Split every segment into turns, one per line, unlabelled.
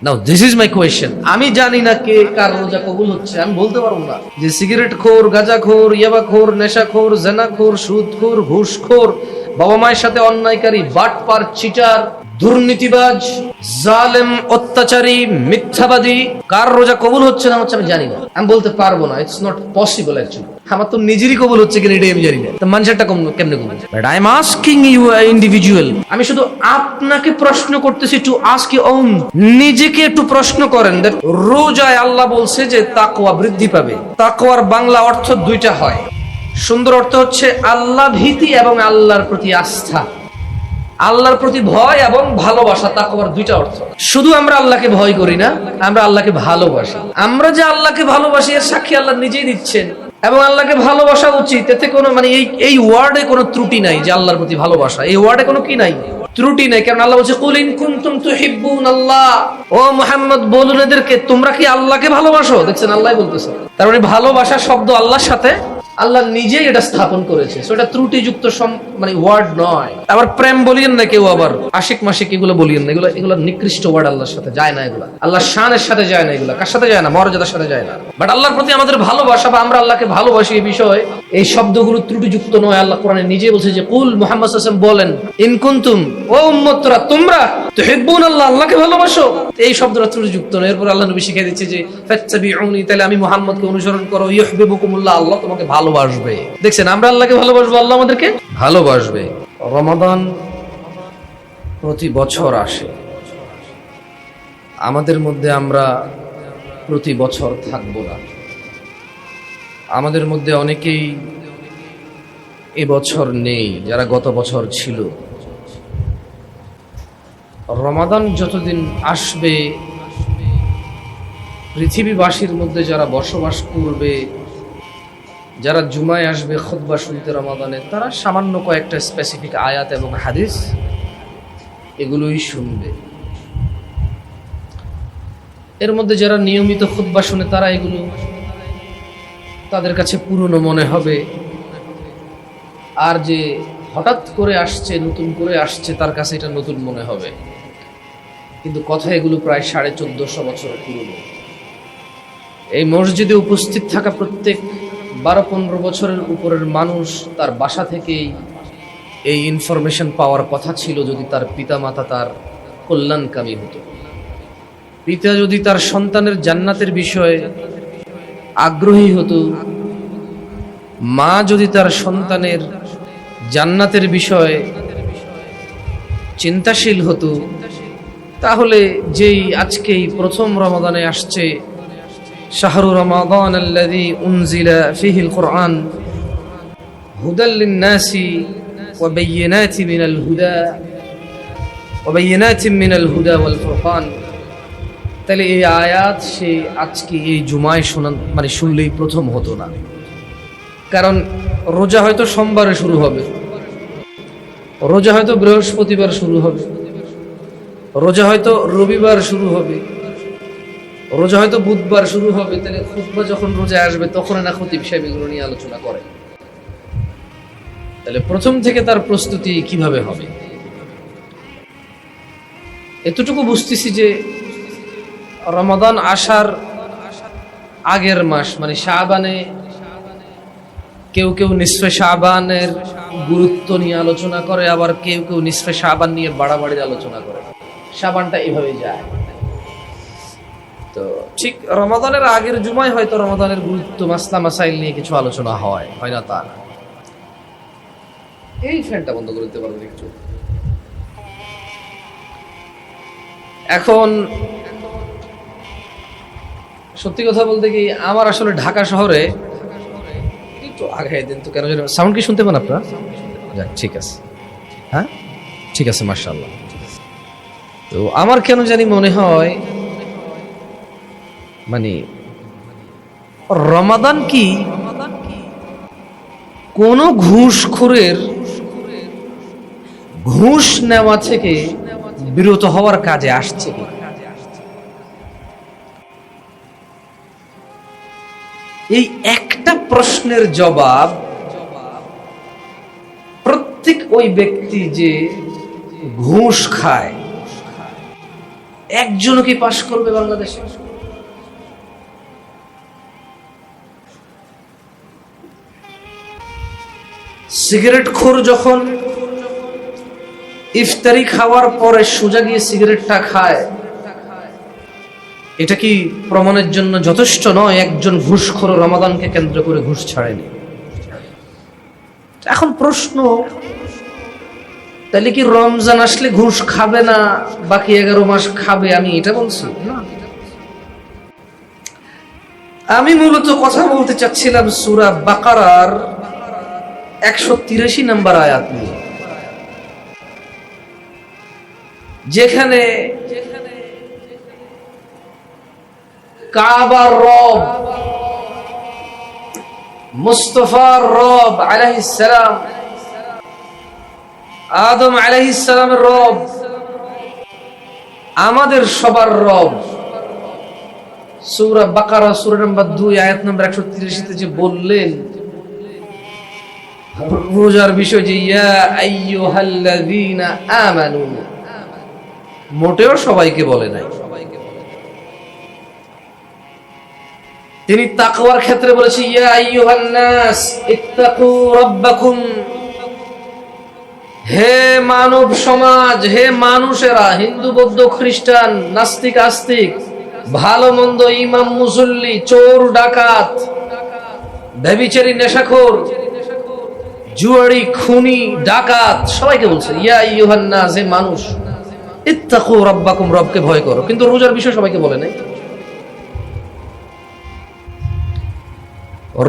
Now this is my question. আমি জানি না কে কার রোজা কবুল হচ্ছে, আমি বলতে পারবো না যে সিগারেট খোর, গাঁজা খোর, ইয়াবা খোর, নেশা খোর, জেনা খোর, সুদ খোর, ঘুষ খোর, বাবা মায়ের সাথে অন্যায়কারী, বাটপার, চিটার, দুর্নীতিবাজ, জালেম, অত্যাচারী, মিথ্যাবাদী কার রোজা কবুল হচ্ছে না হচ্ছে আমি জানি না, আমি বলতে পারবো না। It's not possible actually. আমার তো নিজেরই কবুল হচ্ছে কিনা এটাই আমি জানি না, তো মানুষেরটা কেমনে কবুল? But I am asking you individual. আমি শুধু আপনাকে প্রশ্ন করতেছি, টু আস্ক ইউ ওন। নিজেকে একটু প্রশ্ন করেন। রোজায় আল্লাহ বলছে যে তাকওয়া বৃদ্ধি পাবে। তাকওয়ার বাংলা অর্থ দুইটা হয়। সুন্দর অর্থ হচ্ছে আল্লাহ ভীতি এবং আল্লাহর প্রতি আস্থা, আল্লাহর প্রতি ভয় এবং ভালোবাসা। তাকওয়ার দুইটা অর্থ। শুধু আমরা আল্লাহকে ভয় করি না, আমরা আল্লাহকে ভালোবাসি। আমরা যে আল্লাহকে ভালোবাসি এর সাক্ষী আল্লাহ নিজেই দিচ্ছেন। এবং আল্লাহকে ভালোবাসা উচিত, এতে কোনো মানে এই ওয়ার্ডে কোনো ত্রুটি নাই। যে আল্লাহর প্রতি ভালোবাসা, এই ওয়ার্ডে কোনো কি নাই, ত্রুটি নাই। কারণ আল্লাহ বলছে কুল ইন কুনতুম তুহিব্বুনাল্লাহ, ও মুহাম্মদ বলুন এদেরকে তোমরা কি আল্লাহকে ভালোবাসো। দেখছেন আল্লাহই বলতেছে। তার মানে ভালোবাসা শব্দ আল্লাহর সাথে আল্লাহ নিজেই এটা স্থাপন করেছে। এটা ত্রুটিযুক্ত মানে ওয়ার্ড নয়। আবার প্রেম বলিয়েন না কেউ, আবার আশিক মাসিক এগুলো বলিয়েন না, এগুলো নিকৃষ্ট ওয়ার্ড, আল্লাহর সাথে যায় না। এগুলো আল্লাহর শানের সাথে যায় না, এগুলো কার সাথে যায় না, মর্যাদার সাথে যায় না। বাট আল্লাহর প্রতি আমাদের ভালোবাসা বা আমরা আল্লাহকে ভালোবাসি এই বিষয়ে এই শব্দগুলো ত্রুটিযুক্ত নয়। আল্লাহ কোরআনে নিজে বলছে যে কুল, মুহাম্মদ সাল্লাল্লাহু আলাইহি ওয়াসাল্লাম বলেন, ইন কুনতুম, ও উম্মতরা তোমরা তুহিব্বুনাল্লাহ, আল্লাহকে ভালোবাসো। এই শব্দটা ত্রুটিযুক্ত নয়। এরপর আল্লাহ নবী শিখিয়ে দিচ্ছে যে ফাত্তাবিউনি, তাহলে আমি মুহাম্মদকে অনুসরণ করো, ইউহিব্বুকুমুল্লাহ, আল্লাহ তোমাকে ভালোবাসবে। দেখছেন আমরা আল্লাহকে ভালোবাসবো, আল্লাহ আমাদেরকে ভালোবাসবে। রমাদান প্রতি বছর আসে, আমাদের মধ্যে আমরা প্রতি বছর থাকবো না। আমাদের মধ্যে অনেকেই এবছর নেই, যারা গত বছর ছিল। রমাদান যতদিন আসবে, পৃথিবীবাসীর মধ্যে যারা বসবাস করবে, যারা জুমায় আসবে খুতবা শুনতে রমাদানে, তারা সামান্য কয়েকটা স্পেসিফিক আয়াত এবং হাদিস এগুলোই শুনবে। এর মধ্যে যারা নিয়মিত খুতবা শুনে তারা এগুলো তাদের কাছে পুরনো মনে হবে। আর যে হঠাৎ করে আসছে, নতুন করে আসছে, তার কাছে এটা নতুন মনে হবে। কিন্তু কথা এগুলো প্রায় 1450 বছর পুরনো। এই মসজিদে উপস্থিত থাকা প্রত্যেক 12-15 বছরের উপরের মানুষ তার বাসা থেকেই এই ইনফরমেশন পাওয়ার কথা ছিল, যদি তার পিতামাতা তার কল্যাণকামী হতো। পিতা যদি তার সন্তানের জান্নাতের বিষয়ে আগ্রহী হতো, মা যদি তার সন্তানের জান্নাতের বিষয়ে চিন্তাশীল হতো, তাহলে যেই আজকেই প্রথম রমাদানে আসছে, শাহরু রমাদান আল্লাযী উনজিলা ফীহিল কুরআন হুদাল লিন-নাসি ওয়া বায়্যিনাতিন মিনাল হুদা ওয়াল ফুরকান। তাহলে এই আয়াত সে আজকে এই জুমায় মানে শুনলেই প্রথম হতো না। কারণ রোজা হয়তো সোমবারে শুরু হবে, রোজা হয়তো বৃহস্পতিবার শুরু হবে, রোজা হয়তো রবিবার শুরু হবে, রোজা হয়তো বুধবার শুরু হবে। তাহলে খুতবা যখন রোজা আসবে তখন না খতিব সাহেব এগুলো নিয়ে আলোচনা করে। তাহলে প্রথম থেকে তার প্রস্তুতি কিভাবে হবে? এতটুকু বুঝতেছি যে রমাদান আসার আগের মাস মানে শাবানে কেউ কেউ নিসফে শাবানের গুরুত্ব নিয়ে আলোচনা করে, আবার কেউ কেউ নিসফে শাবান নিয়ে বাড়াবাড়ির আলোচনা করে। শাবানটা এভাবে যায়। তো ঠিক রমাদানের আগের জুমায় হয়তো রমাদানের গুরুত্ব, মাসলা মাসাইল নিয়ে কিছু আলোচনা হয় না তা না। এই ফ্যানটা বন্ধ করে দিতে পারবো একটু? এখন সত্যি কথা বলতে কি, আমার আসলে ঢাকা শহরে একটু আগে দিন তো, কেন জানি সাউন্ড কি শুনতে পান আপনারা? যাক ঠিক আছে, হ্যাঁ ঠিক আছে, মাশাআল্লাহ। তো আমার কেন জানি মনে হয় মানে রমাদান কি কোন ঘুষখোরের ঘুষ নেওয়া থেকে বিরত হওয়ার কাজে আসছে কি? এই একটা প্রশ্নের জবাব প্রত্যেক ওই ব্যক্তি যে ঘুষ খায় একজনও কি পাশ করবে বাংলাদেশে? সিগারেট খোর যখন ইফতারি খাওয়ার পরে সোজা গিয়ে সিগারেটটা খায়, এটা কি প্রমাণের জন্য যথেষ্ট নয় একজন ঘুষখোর রমাদানকে কেন্দ্র করে ঘুষ ছাড়েনি? এখন প্রশ্ন, তাহলে কি রমজান আসলে ঘুষ খাবে না, বাকি 11 মাস খাবে? আমি এটা বলছি না। আমি মূলত কথা বলতে চাচ্ছিলাম সূরা বাকারার 183 নম্বর আয়াত নিয়ে, যেখানে কাবার রব, মুস্তাফার রব আলাইহিস সালাম, আদম আলাইহিস সালামের রব, আমাদের সবার রব, সূরা বাকারা সূরা নম্বর 2 আয়াত নম্বর 183 তে যে বললেন রোজার বিষয়, যে ইয়া আইয়ুহাল্লাযীনা আমানু, মোটেও সবাইকে বলে নাই। তিনি তাকওয়ার ক্ষেত্রে বলেছে ইয়া আইয়ুহান নাস ইত্তাকু রাব্বাকুম, হে মানব সমাজ, হে মানুষেরা, হিন্দু বৌদ্ধ খ্রিস্টান নাস্তিক আস্তিক, ভালো মন্দ, ইমাম মুসল্লি, চোর ডাকাত, ব্যভিচারী, নেশাখোর, জুয়ারি, খুনি, ডাকাত, সবাইকে বলছে ইয়া আইয়ুহান নাস, হে মানুষ, ইত্তাকু রাব্বাকুম, রবকে ভয় করো। কিন্তু রোজার বিষয় সবাইকে বলে নাই।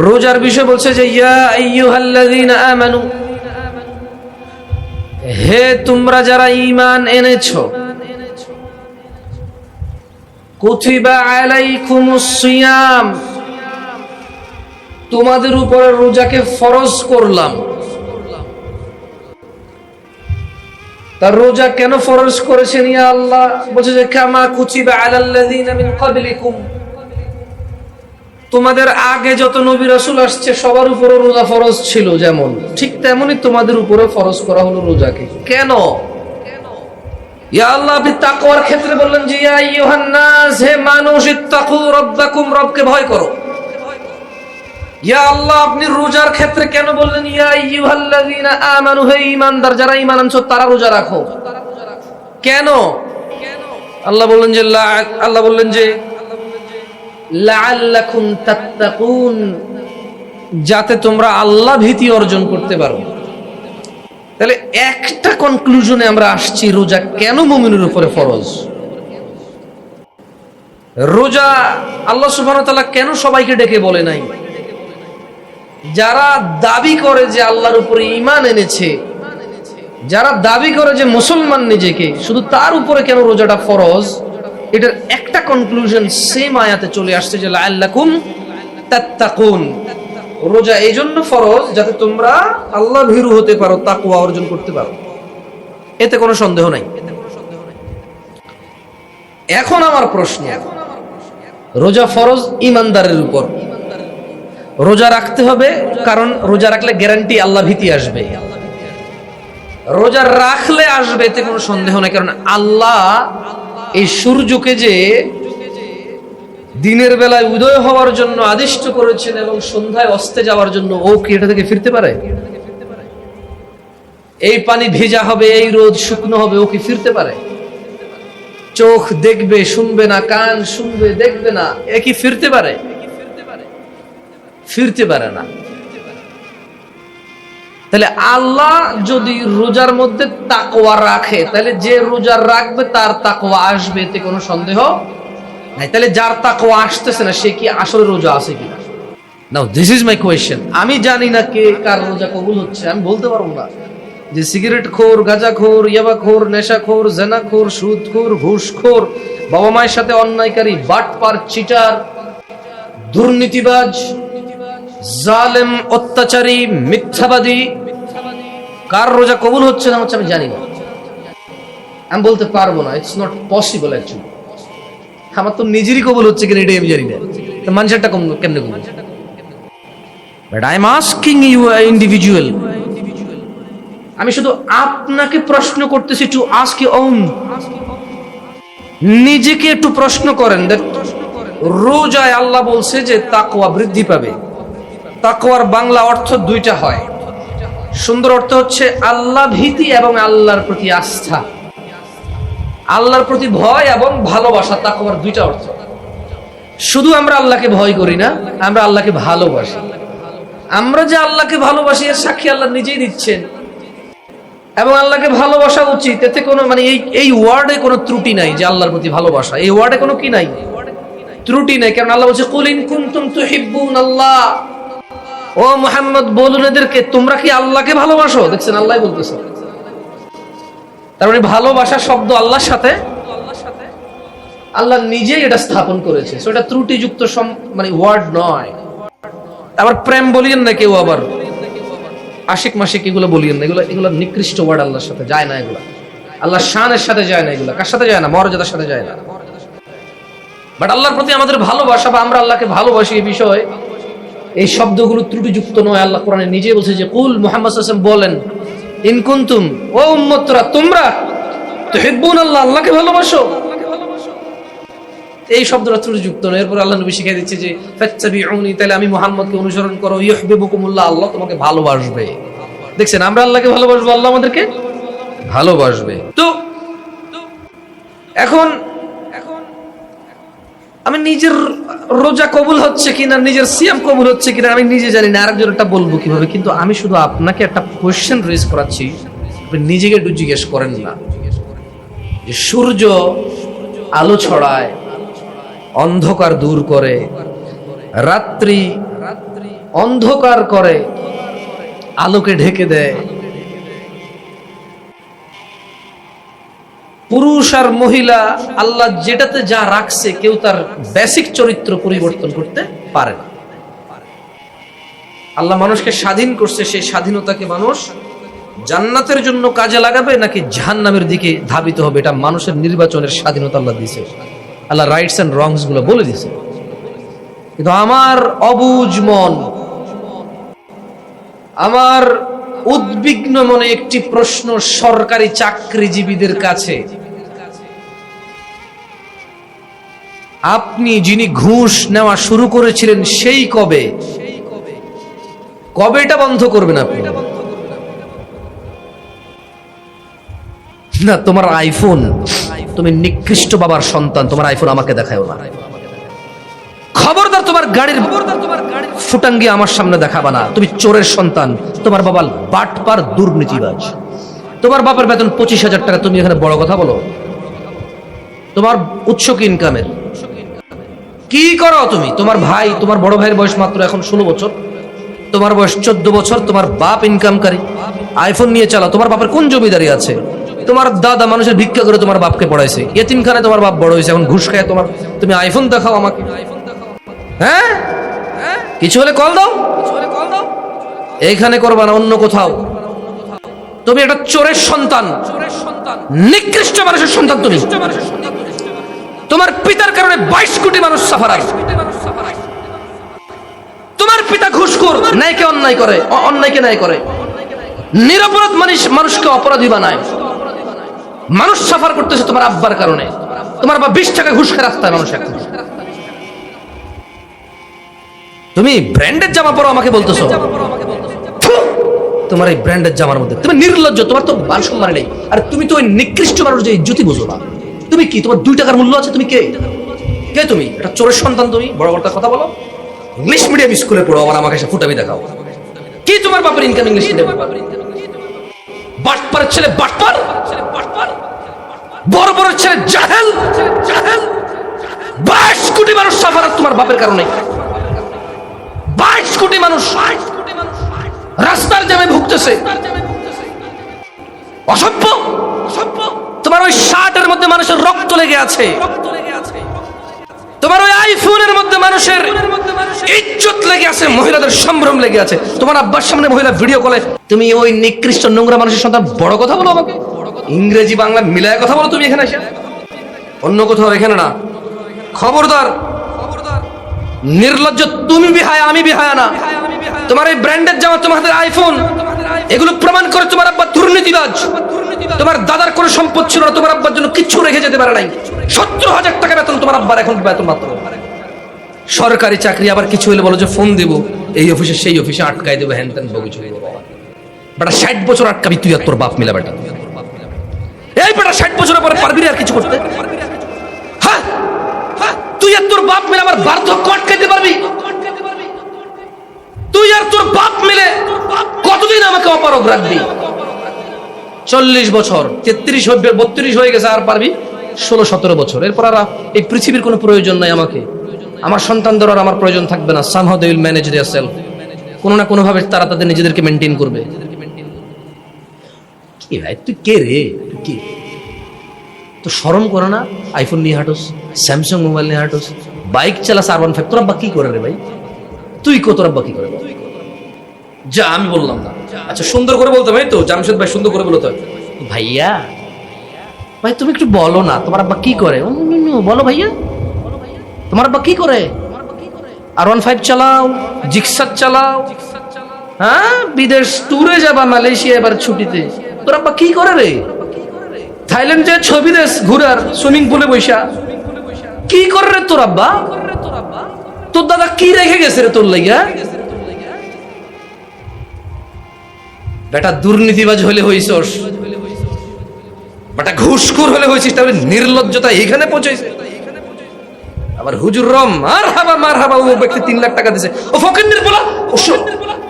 রোজার বিষয় বলছে যে ইয়া আইয়ুহাল্লাযীনা আমানু, হে তোমরা যারা ঈমান এনেছো, কুতিবা আলাইকুমুস সিয়াম, তোমাদের উপরে রোজাকে ফরজ করলাম। তার রোজা কেন ফরজ করেছেন ইয়া আল্লাহ? বলছে যে কামা কুতিবা আলাল্লাযীনা মিন ক্বাবলিকুম, তোমাদের আগে যত নবী রাসূল আসছে সবার উপরে রোজা ফরজ ছিল, যেমন ঠিক তেমনই তোমাদের উপরে ফরজ করা হলো রোজাকে। কেন? ইয়া আল্লাহ, আপনি তাকওয়ার ক্ষেত্রে বললেন যে ইয়া আইয়ুহান নাস, হে মানুষ, ইত্তাকু রাব্বাকুম, রবকে ভয় করো। ইয়া আল্লাহ, আপনি রোজার ক্ষেত্রে কেন বললেন ইয়া আইয়ুহাল্লাযীনা আমানু, হে ঈমানদার যারা ঈমান আনছো তারা রোজা রাখো? কেন? আল্লাহ বললেন যে লাআল্লাকুম তাত্তাকুন, যাতে তোমরা আল্লাহ ভীতি অর্জন করতে পারো। তাহলে একটা কনক্লুশনে আমরা আসছি, রোজা কেন মুমিনের উপরে ফরজ? রোজা আল্লাহ সুবহানাহু ওয়া তাআলা কেন সবাইকে ডেকে বলে নাই? যারা দাবি করে যে আল্লাহর উপরে ঈমান এনেছে, যারা দাবি করে যে মুসলমান নিজেকে, শুধু তার উপরে কেন রোজাটা ফরজ? এটার একটা কনক্লুশন সেম আয়াতে চলে আসছে যে লাআল্লাকুম তাত্তাকুন, রোজা এই জন্য ফরজ যাতে তোমরা আল্লাহ ভীরু হতে পারো, তাকওয়া অর্জন করতে পারো। এতে কোনো সন্দেহ নাই। এখন আমার প্রশ্ন, রোজা ফরজ ঈমানদারের উপর, রোজা রাখতে হবে, কারণ রোজা রাখলে গ্যারান্টি আল্লাহ ভীতি আসবে। রোজা রাখলে আসবে, এতে কোনো সন্দেহ নাই। কারণ আল্লাহ এই সূর্যকে যে দিনের বেলায় উদয় হওয়ার জন্য আদিষ্ট করেছেন এবং সন্ধ্যায় অস্তে যাওয়ার জন্য, ও কি এটা থেকে ফিরতে পারে? এই পানি ভেজা হবে, এই রোদ শুকনো হবে, ও কি ফিরতে পারে? চোখ দেখবে শুনবে না, কান শুনবে দেখবে না, এ কি ফিরতে পারে? ফিরতে পারে না। তাহলে আল্লাহ যদি রোজার মধ্যে তাকওয়া রাখে, তাহলে যে রোজা রাখবে তার তাকওয়া আসবে, এতে কোনো সন্দেহ নাই। তাহলে যার তাকওয়া আসতেছে না, সে কি আসলে রোজা আছে কিনা? নাও দিস ইজ মাই কোয়েশ্চেন। আমি জানি না কে কার রোজা কবুল হচ্ছে, আমি বলতে পারবো না। যে সিগারেট খোর, গাঁজা খোর, ইয়াবা খোর, নেশা খোর, জেনা খোর, সুদ খোর, ঘুষ খোর, বাবা মায়ের সাথে অন্যায়কারী, বাটপার, চিটার, দুর্নীতিবাজ, জালেম, অত্যাচারী, মিথ্যাবাদী, কার রোজা কবুল হচ্ছে না হচ্ছে আমি জানি না, আমি বলতে পারবো না। It's not possible actually. আমার তো নিজেরই কবুল হচ্ছে কিনা এটাই আমি জানি না, তো মানুষেরটা কেমনে কবুল? But I am asking you individual, আমি শুধু আপনাকে প্রশ্ন করতেছি, টু আস্ক ইউর ওন। নিজেকে একটু প্রশ্ন করেন, রোজায় আল্লাহ বলছে যে তাকওয়া বৃদ্ধি পাবে। তাকওয়ার বাংলা অর্থ দুইটা হয়। সুন্দর অর্থ হচ্ছে আল্লাহ ভীতি এবং আল্লাহর প্রতি আস্থা, আল্লাহর প্রতি ভয় এবং ভালোবাসা। তাকওয়ার দুইটা অর্থ। শুধু আমরা আল্লাহকে ভয় করি না, আমরা আল্লাহকে ভালোবাসি। আমরা যে আল্লাহকে ভালোবাসি এর সাক্ষী আল্লাহ নিজেই দিচ্ছেন। এবং আল্লাহকে ভালোবাসা উচিত, এতে কোনো মানে এই ওয়ার্ডে কোনো ত্রুটি নাই যে আল্লাহর প্রতি ভালোবাসা, এই ওয়ার্ডে কোনো কি নাই, ত্রুটি নাই। কারণ আল্লাহ বলছে কুল ইন কুনতুম তুহিব্বুনাল্লাহ, ও মুহাম্মদ বলুন এদেরকে তোমরা কি আল্লাহকে ভালোবাসো। দেখছেন আল্লাহ বলতেছে। তার মানে ভালোবাসা শব্দ আল্লাহর সাথে আল্লাহ নিজেই এটা স্থাপন করেছে। সো এটা ত্রুটিযুক্ত মানে ওয়ার্ড নয়। আবার প্রেম বলিয়েন না কেউ, আবার আশিক মাসিক এগুলো বলিয়েন না, এগুলো নিকৃষ্ট ওয়ার্ড, আল্লাহর সাথে যায় না এগুলো, আল্লাহর শানের সাথে যায় না এগুলো। কার সাথে যায় না? মর্যাদার সাথে যায় না। বাট আল্লাহর প্রতি আমাদের ভালোবাসা বা আমরা আল্লাহকে ভালোবাসি এই বিষয়ে এই শব্দগুলো ত্রুটিযুক্ত নয়। আল্লাহ কোরআনে নিজে বলছে যে কুল মুহাম্মদ সাল্লাল্লাহু আলাইহি ওয়াসাল্লাম বলেন ইন কুনতুম, ও উম্মতরা তোমরা তুহিব্বুনাল্লাহ, আল্লাহকে ভালোবাসো। এই শব্দটা ত্রুটিযুক্ত নয়। এরপর আল্লাহ নবী শিখিয়ে দিচ্ছে যে ফাত্তাবিউনি, তাহলে আমি মুহাম্মদকে অনুসরণ করো, ইউহিব্বুকুমুল্লাহ, আল্লাহ তোমাকে ভালোবাসবে। দেখছেন আমরা আল্লাহকে ভালোবাসবো, আল্লাহ আমাদেরকে ভালোবাসবে। তো এখন আমি নিজের রোজা কবুল হচ্ছে কিনা, নিজের সিয়াম কবুল হচ্ছে কিনা আমি নিজে জানি না, আরেকজন এটা বলবো কিভাবে। কিন্তু আমি শুধু আপনাকে একটা কোয়েশ্চেন রেজ করাচ্ছি, আপনি নিজেকে একটু জিজ্ঞেস করেন না যে সূর্য আলো ছড়ায়, অন্ধকার দূর করে, রাত্রি অন্ধকার করে, আলোকে ঢেকে দেয়। পুরুষ আর মহিলা আল্লাহ যেটাতে যা রাখছে কেউ তার বেসিক চরিত্র পরিবর্তন করতে পারে না। আল্লাহ মানুষকে স্বাধীন করছে, সেই স্বাধীনতাকে মানুষ জান্নাতের জন্য কাজে লাগাবে নাকি জাহান্নামের দিকে ধাবিত হবে, এটা মানুষের নির্বাচনের স্বাধীনতা আল্লাহ দিয়েছে। আল্লাহ রাইটস এন্ড রংস গুলো বলে দিয়েছে। কিন্তু আমার অবুঝ মন, আমার উদ্বিগ্ন মনে একটি প্রশ্ন সরকারি চাকরিজীবীদের কাছে, আপনি যিনি ঘুষ নেওয়া শুরু করেছিলেন সেই কবে এটা বন্ধ করবেন আপনি? না, তোমার আইফোন, তুমি নিকৃষ্ট বাবার সন্তান, তোমার আইফোন আমাকে দেখাও না। খবরদার তোমার গাড়ির ফুটাঙ্গি আমার সামনে দেখাবা না। তুমি চোরের সন্তান, তোমার বাবা বাটপার দুর্নীতিবাজ, তোমার বাবার বেতন 25,000 টাকা, তুমি এখানে বড় কথা বলো। তোমার উৎস কি ইনকামের? কি করো তুমি? তোমার ভাই, তোমার বড় ভাইয়ের বয়স মাত্র এখন 16 বছর, তোমার বয়স 14 বছর, তোমার বাপ ইনকামকারী, আইফোন নিয়ে চালাও। তোমার বাপের কোন জমিদারি আছে? তোমার দাদা মানুষের ভিক্ষা করে তোমার বাপকে পড়াইছে, ইয়েতিমখানায় তোমার বাপ বড় হয়েছে, এখন ঘুষ খায় তুমি আইফোন দেখাও আমাকে। হ্যাঁ, কিছু হলে কল দাও, এইখানে করবা না, অন্য কোথাও। তুমি একটা চোরের সন্তান, নিকৃষ্ট মানুষের সন্তান তুমি। তোমার পিতার কারণে 22 কোটি মানুষ সাফারায়। তোমার পিতা ঘুষখোর, ন্যায়কে অন্যায় করে, অন্যায়কে ন্যায় করে, নিরপরাধ মানুষকে অপরাধী বানায়। মানুষ সাফার করতেছে তোমার আব্বার কারণে। তোমার বা 20 টাকা ঘুষ খায় রাস্তায় মানুষ। এখন তুমি ব্র্যান্ডের জামা পরো, আমাকে বলতেছো তোমার এই ব্র্যান্ডের জামার মধ্যে তুমি নির্লজ্জ, তোমার তো মান সম্মান নেই। আর তুমি তো ওই নিকৃষ্ট মানুষ যে ইজ্জতই বুঝো না। তুমি কি, তোমার 2 টাকার মূল্য আছে? তুমি কে? তুমি একটা চোরের সন্তান, তুমি বড় বড় কথা বলো। ইংলিশ মিডিয়াম স্কুলে পড়ো, আবার আমাকে এসে ফুটাবি দেখাও। কি তোমার বাপের ইনকাম ইংলিশ মিডিয়াম? বাটপারের ছেলে বাটপার, বড় বড় ছেলে জাহেল। 22 কোটি মানুষ সাফার তোমার বাপের কারণে। 22 কোটি মানুষ রাস্তার জ্যামে ভুগতেছে। অসভ্য। তোমার ওই শার্টের মধ্যে মানুষের রক্ত লেগে আছে, তোমার ওই আইফোনের মধ্যে মানুষের ইজ্জত লেগে আছে, মহিলাদের সম্ভ্রম লেগে আছে। তোমার আব্বার সামনে মহিলা ভিডিও কলে তুমি ওই নিকৃষ্ট নোংরা মানুষের সন্তান বড় কথা বলো আমাকে। ইংরেজি বাংলা মিলায় কথা বলো তুমি এখানে এসে, অন্য কোথাও এখানে না। খবরদার, নির্লজ্জ। তুমি বিহায়া, আমি বিহায়া না। তোমার এই ব্র্যান্ডের জামা, তোমার হাতের আইফোন, এগুলো প্রমাণ করে তোমার আব্বা দুর্নীতিবাজ। তোমার দাদার কোনো সম্পদ ছিল না, তোমার আব্বার জন্য কিচ্ছু রেখে যেতে পারে নাই। 17,000 টাকা বেতন তোমার আব্বার, এখন বেতন মাত্র। সরকারি চাকরি, আবার কিছু হলে বলো যে ফোন দেবো এই অফিসে সেই অফিসে আটকাই দেবো, হ্যান ত্যান বগু চলে বাবা। বেটা 60 বছর আটকাবি তুই আর তোর বাপ মিলা বেটা। এই বেটা 60 বছরের পরে পারবি আর কিছু করতে? হ্যাঁ, তুই আর তোর বাপ মিলে আমার বার্ধক্য আটকাইতে পারবি? তুই আর তোর বাপ মিলে কতদিন আমাকে অপারগ রাখবি? 40 বছর, 32 হয়ে গেছে, আর পারবি 16-17 বছর। এরপর আর এই পৃথিবীর কোনো প্রয়োজন নাই আমাকে, আমার সন্তানদের আর আমার প্রয়োজন থাকবে না। somehow they will manage themselves, কোনো না কোনো ভাবে তারা তাদের নিজেদেরকে মেনটেন করবে। কি ভাই তুই কে রে? তুই কি তো শরম করে না? আইফোন নিয়ে হাঁটোস, স্যামসাং মোবাইল নিয়ে হাঁটোস, বাইক চালাস R15। তোর আব্বা কি করে রে ভাই? তুই তোর আব্বা কি করে? যা, আমি বললাম না। আচ্ছা সুন্দর করে বলতে ভাই, তো জামশেদ ভাই সুন্দর করে বলতে হয়। ভাইয়া ভাই তুমি একটু বলো না তোমার আব্বা কি করে? বলো ভাইয়া তোমার আব্বা কি করে? R15 চালাও, জিক্সার চালাও, হ্যাঁ বিদেশ ট্যুরে যাবা, মালয়েশিয়া এবার ছুটিতে। তোর আব্বা কি করে রে? থাইল্যান্ড যে ছবি দেশ ঘুরার, সুইমিং পুলে বৈশা কি করে রে তোর আব্বা? তোর দাদা কি রেখে গেছে রে তোর লাইগা? বেটা দুর্নীতিবাজ হলে হইছস, বেটা ঘুষখোর হলে হইছিস, তাহলে নির্লজ্জতা এখানে পৌঁছেছে। আবার হুজুর রম মার হাবা, ও ব্যক্তি 3 লাখ টাকা দিছে, ও ফকিন্নির বলা অসুখ,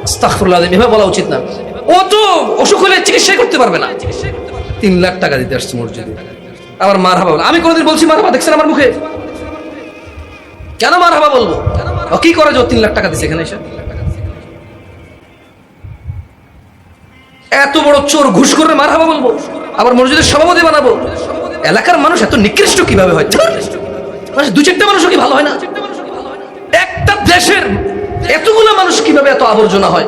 আস্তাগফিরুল্লাহ, এভাবে বলা উচিত না। ও তো অসুখ হলে চিকিৎসা করতে পারবে না, 3 লাখ টাকা দিতে আসছে মসজিদে, আবার মার হাবা। আমি কোনোদিন বলছি মার হাবা দেখছেন আমার মুখে? কেন মার হাবা বলবো? ও কি করে যে 3 লাখ টাকা দিছে এখানে এসে? এত বড় চোর ঘুষ করে মার হাবা বলবো, আবার মসজিদের সভাপতি বানাবো? এলাকার মানুষ এত নিকৃষ্ট কিভাবে হয়? 2-4টা মানুষও কি ভালো হয় না? একটা দেশের এতগুলো মানুষ কিভাবে এত আবর্জনা হয়?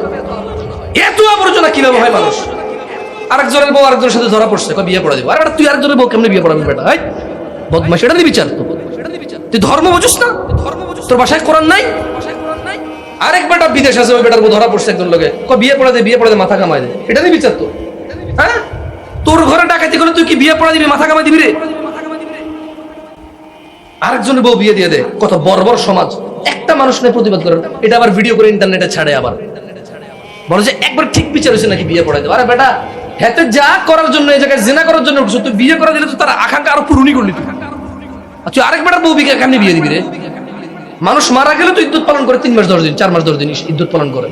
এত আবর্জনা কিভাবে হয় মানুষ? আরেকজনের বউ আরেকজনের সাথে ধরা পড়ছে, বিয়ে পড়া দেবো। আর তুই আরেকজনের বউ কেমনে বিয়ে পড়াবি বেটা? বদমাশ, এটা নিয়ে বিচার তো? তুই ধর্ম বুঝিস না? তোর বাসায় কোরআন নাই? আরেক বেটা বিদেশ আছে, ওই বেটার বউ ধরা পড়ছে একজন লোকে, বিয়ে পড়া দে মাথা কামাই দে, এটা নিয়ে বিচার তো? হ্যাঁ, তোর ঘরে ডাকাতি করে তুই কি বিয়ে পড়া দিবি, মাথা কামাই দিবি রে? আরেকজনের বউ বিয়ে দিয়ে দে। কত বর্বর সমাজ! একটা মানুষ নিয়ে প্রতিবাদ করে, এটা আবার ভিডিও করে ইন্টারনেটে ছাড়ে, আবার বলে যে একবার ঠিক বিচার হয়েছে নাকি বিয়ে পড়াই দেবো। আরে বেটা, হেতে যা করার জন্য এই জায়গায় জিনা করার জন্য উঠছো, তুই বিয়ে করে দিলে তো তার আকাঙ্ক্ষা আরো পূরণই করলি তুই। তুই আরেক বেটার বউ বিয়ে কেমনি বিয়ে দিবি রে? মানুষ মারা গেলে তো ইদ্যুৎ পালন করে 3 মাস 10 দিন, 4 মাস 10 দিন ইদ্যুৎ পালন করে।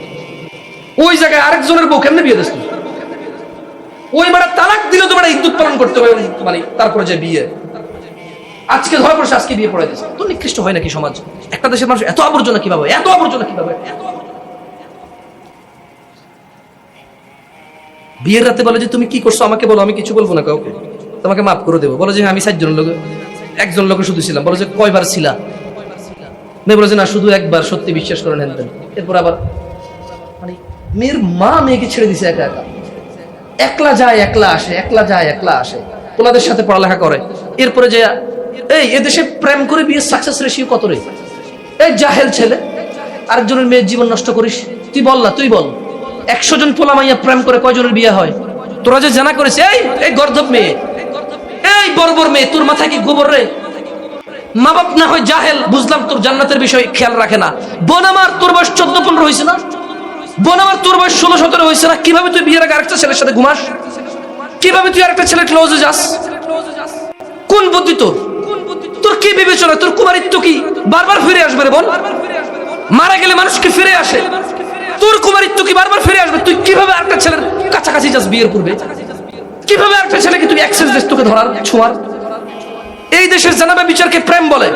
ওই জায়গায় আরেকজনের বউ কেমনে বিয়ে দিস তুই? ওই বেটা তালাক দিলে তো বেটা ইদ্যুৎ পালন করতে হবে, মানে তারপরে যে বিয়ে। আজকে ধরা পড়ছে, আজকে বিয়ে পড়াই দিচ্ছে, তো নিকৃষ্ট হয় নাকি সমাজ? একটা দেশের মানুষ এত আবর্জনা কিভাবে? এত আবর্জনা কিভাবে? বিয়ের রাতে বলে যে তুমি কি করছো আমাকে বলো, আমি কিছু বলবো না কাউকে, তোমাকে মাফ করে দেবো। বলে যে আমি 7 জন লোক, একজন লোক শুধু ছিলাম। বলে যে কয়বার ছিলা? মেয়ে বলে যে না শুধু একবার, সত্যি বিশ্বাস করেন হেন। এরপর আবার মানে মেয়ের মা মেয়েকে ছেড়ে দিছে একা একা, একলা যায় একলা আসে, একলা যায় একলা আসে, ওনাদের সাথে পড়ালেখা করে। এরপরে যে এই এদেশে প্রেম করে বিয়ে সাকসেস রেশিও কত রে? এই জাহেল ছেলে, আরেকজনের মেয়ের জীবন নষ্ট করিস। তুই বল না, তুই বল 100 জন পোলা মাইয়া প্রেম করে কয়জনের বিয়ে হয়? তোরা যে জানা করেছে, এই গর্ধব মেয়ে, এই বর্বর মেয়ে, তোর মাথায় কি গোবর রে? মা বাপ না হয় জাহেল, বুঝলাম তোর জান্নাতের বিষয় খেয়াল রাখে না। বোন আমার তোর বয়স 14-15 হয়েছে না? বোন আমার তোর বয়স 16-17 হয়েছে না? কিভাবে তুই বিয়ের আগে আরেকটা ছেলের সাথে ঘুমাস? কিভাবে তুই আরেকটা ছেলে ক্লোজে যাস? কোন বুদ্ধি তোর? তোর কি বিবেচনা? তোর কুমারিত্ব কি বারবার ফিরে আসবে রে বোন? মারা গেলে মানুষ কি ফিরে আসে? তোর কুমারিত্ব কি বারবার ফিরে আসবে? তুই কিভাবে আরেকটা ছেলের কাছাকাছি যাস বিয়ের পূর্বে? কিভাবে আরেকটা ছেলেকে তুই অ্যাক্সেস দিস তোকে ধরার, ছোঁয়ার? এই দেশের জানাবে বিচারকে প্রেম বলে।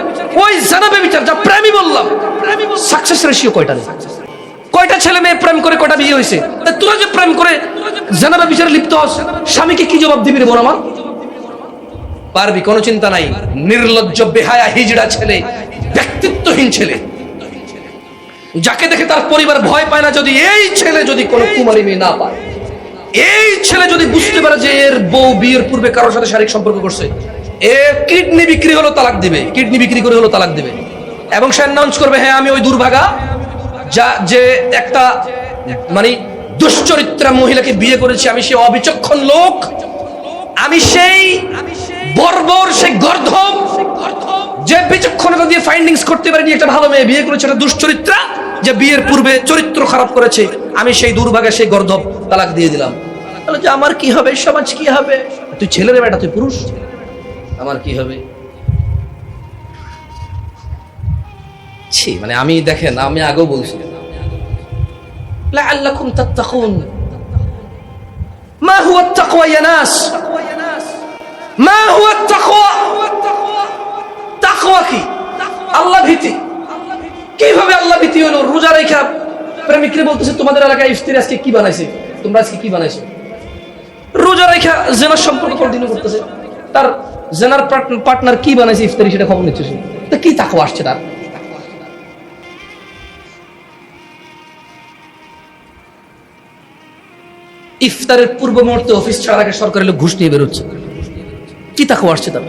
ওই জানাবে বিচার যা প্রেমই বললাম, সাকসেস রেশিও কয়টা রে? কয়টা ছেলে মেয়ে প্রেম করে কয়টা বিয়ে হয়েছে? তোরা যে প্রেম করে জানাবে বিচারে লিপ্ত হস, স্বামীকে কি জবাব দিবি রে বোন আমার? পারবি? কোনো চিন্তা নাই। নির্লজ্জ বেহায়া হিজড়া ছেলে, ব্যক্তিত্বহীন ছেলে, যাকে দেখে তার পরিবার ভয় পায় না। যদি এই ছেলে যদি কোনো কুমারী মেয়ে না পায়, এই ছেলে যদি বুঝতে পারে যে এর বউ বিয়ের পূর্বে কারোর সাথে শারীরিক সম্পর্ক করছে, এ কিডনি বিক্রি হলো তালাক দিবে, কিডনি বিক্রি করে হলো তালাক দিবে। এবং সে অ্যানাউন্স করবে, হ্যাঁ আমি ওই দুর্ভাগা যা যে একটা মানে দুশ্চরিত্রা মহিলাকে বিয়ে করেছি, আমি সে অবিচক্ষণ লোক, আমি সেই বর্বর, সেই গর্ধব যে বিচক্ষণতা দিয়ে ফাইন্ডিংস করতে পারেনি একটা ভালো মেয়ে বিয়ে করেছে, একটা দুশ্চরিত্রা যে বিয়ের পূর্বে চরিত্র খারাপ করেছে, আমি সেই দুর্ভাগা, সেই গর্ধব তালাক দিয়ে দিলাম। তাহলে যে আমার কি হবে, সমাজ কি হবে? তুই ছেলে রে বেটা, তুই পুরুষ, আমার কি হবে? ছি, মানে আমি দেখেন, আমি আগেও বলছি লাআল্লাকুম তাত্তাকুন। মা হুয়া আত-তাকওয়া ইয়া নাস? মা হুয়া আত-তাকওয়া? তাকওয়া কি? আল্লাহ ভীতি। কিভাবে আল্লাহ ভীতি হলো? রোজা রেখা প্রেমিকরে বলতেছে তোমাদের এলাকায় ইফতারি আজকে কি বানাইছে, তোমরা আজকে কি বানাইছো? রোজা রেখা জেনার সম্পর্ক কন্টিনিউ করতেছে, তার জেনার পার্টনার কি বানাইছে ইফতারি সেটা খবর নিচ্ছে। তা কি তাকওয়া আসছে তার? ইফতারের পূর্ব মুহূর্তে অফিস ছাড়ার আগে সরকারি লোক ঘুষ নিয়ে বেরোচ্ছে, কি তাকওয়া আসছে তার?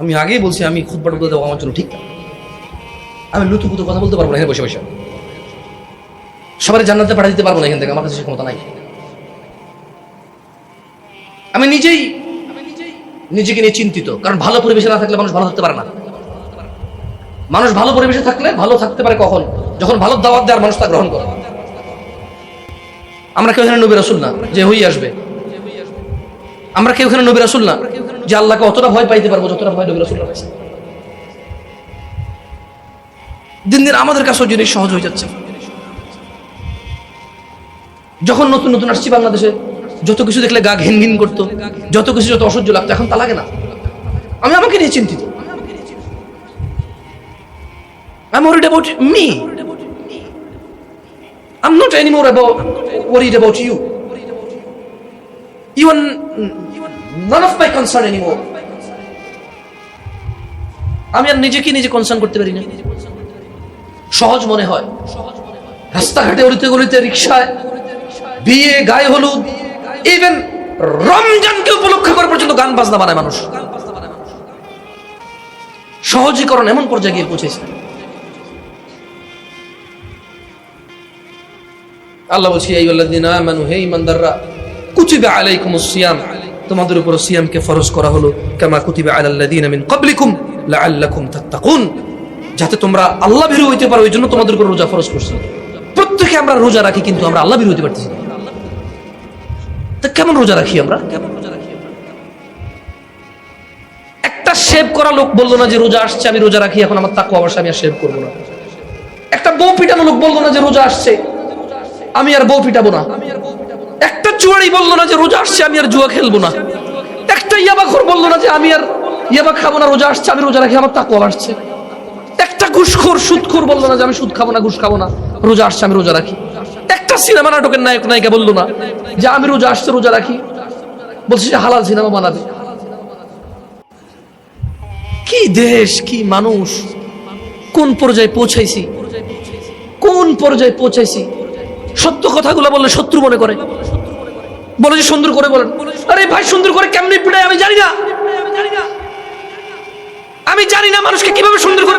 আমি আগেই বলছি, আমি খুতবাটা বলতে দেবো আমার জন্য ঠিক না। আমি লুতু পুতু কথা বলতে পারবো না এখানে বসে বসে, সবাই জান্নাতে পাঠিয়ে দিতে পারবো না এখান থেকে, আমার কাছে সে ক্ষমতা নাই। আমি নিজেকে নিয়ে চিন্তিত, কারণ ভালো পরিবেশে না থাকলে মানুষ ভালো থাকতে পারে না। মানুষ ভালো পরিবেশে থাকলে ভালো থাকতে পারে কখন? যখন ভালো দাওয়াত দেওয়ার মানুষ তা গ্রহণ করে। আমরা কেউ এখানে নবী রাসূল না যে হয়ে আসবে, আমরা কেউ এখানে নবী রাসূল না যে আল্লাহকে অতটা ভয় পাইতে পারবো যতটা ভয় নবী রাসূলরা পাইছে। দিন দিন আমাদের কাছেও জিনিস সহজ হয়ে যাচ্ছে। যখন নতুন নতুন আসছি বাংলাদেশে, যত কিছু দেখলে গা ঘিন ঘিন করতো, যত কিছু যত অসহ্য লাগতো, এখন তা লাগে না। আমি আমাকে নিয়ে চিন্তিত। I'm worried about me. I'm not anymore worried about you. You are none of my concern anymore. আমি আর নিজেকে নিজে কনসার্ন করতে পারি না। সহজ মনে হয়। রাস্তাঘাটে অলিতে গলিতে, রিক্সায়, বিয়ে, গায়ে হলুদ, ইভেন রমজানকে উপলক্ষ করে পর্যন্ত গান বাজনা বানায় মানুষ। সহজীকরণ এমন পর্যায়ে গিয়ে পৌঁছেছে। আল্লাহ বলছে আইয়ুহাল্লাযীনা আমানু, হে ঈমানদাররা, কুতিবা আলাইকুমুস সিয়াম, তোমাদের উপর সিয়ামকে ফরজ করা হলো, কামা কুতিবা আলাল্লাযীনা মিন ক্বাবলিকুম লাআল্লাকুম তাত্তাকুন, যাতে তোমরা আল্লাহ ভীরু হইতে পারো, এইজন্য তোমাদের উপর রোজা ফরজ করছি। প্রত্যেকে আমরা রোজা রাখি, কিন্তু আমরা আল্লাহ ভীরু হইতে পারতেছি না। তা কেমন রোজা রাখি আমরা? একটা শেভ করা লোক বললো না যে রোজা আসছে আমি রোজা রাখি, এখন আমার তাকওয়া অবশ্য আমি আর শেভ করবো না। একটা বউ পিটানো লোক বললো না যে রোজা আসছে আমি আর বউ পিটাবো না। একটা জুয়ারি বললো না যে রোজা আসছে আমি আর জুয়া খেলবো না। একটা ইয়াবাখোর বললো না যে আমি আর ইয়াবা খাবো না, রোজা আসছে আমি রোজা রাখি, আমার তাকওয়া আসছে। একটা ঘুষখোর, সুদখোর বললো না যে আমি সুদ খাবো না, ঘুষ খাবো না, রোজা আসছে আমি রোজা রাখি। একটা সিনেমা নাটকের নায়ক নায়িকা বললো না যে আমি রোজা আসছে রোজা রাখি, বলছে যে হালাল সিনেমা বানাবে। কি দেশ, কি মানুষ, কোন পর্যায়ে পৌঁছাইছি, কোন পর্যায়ে পৌঁছাইছি। সত্য কথাগুলো বললে শত্রু মনে করে, বলে যে সুন্দর করে বলেন। আরে ভাই, সুন্দর করে কেমনি পিটায় আমি জানি না। আমি জানি না মানুষকে কিভাবে সুন্দর করে,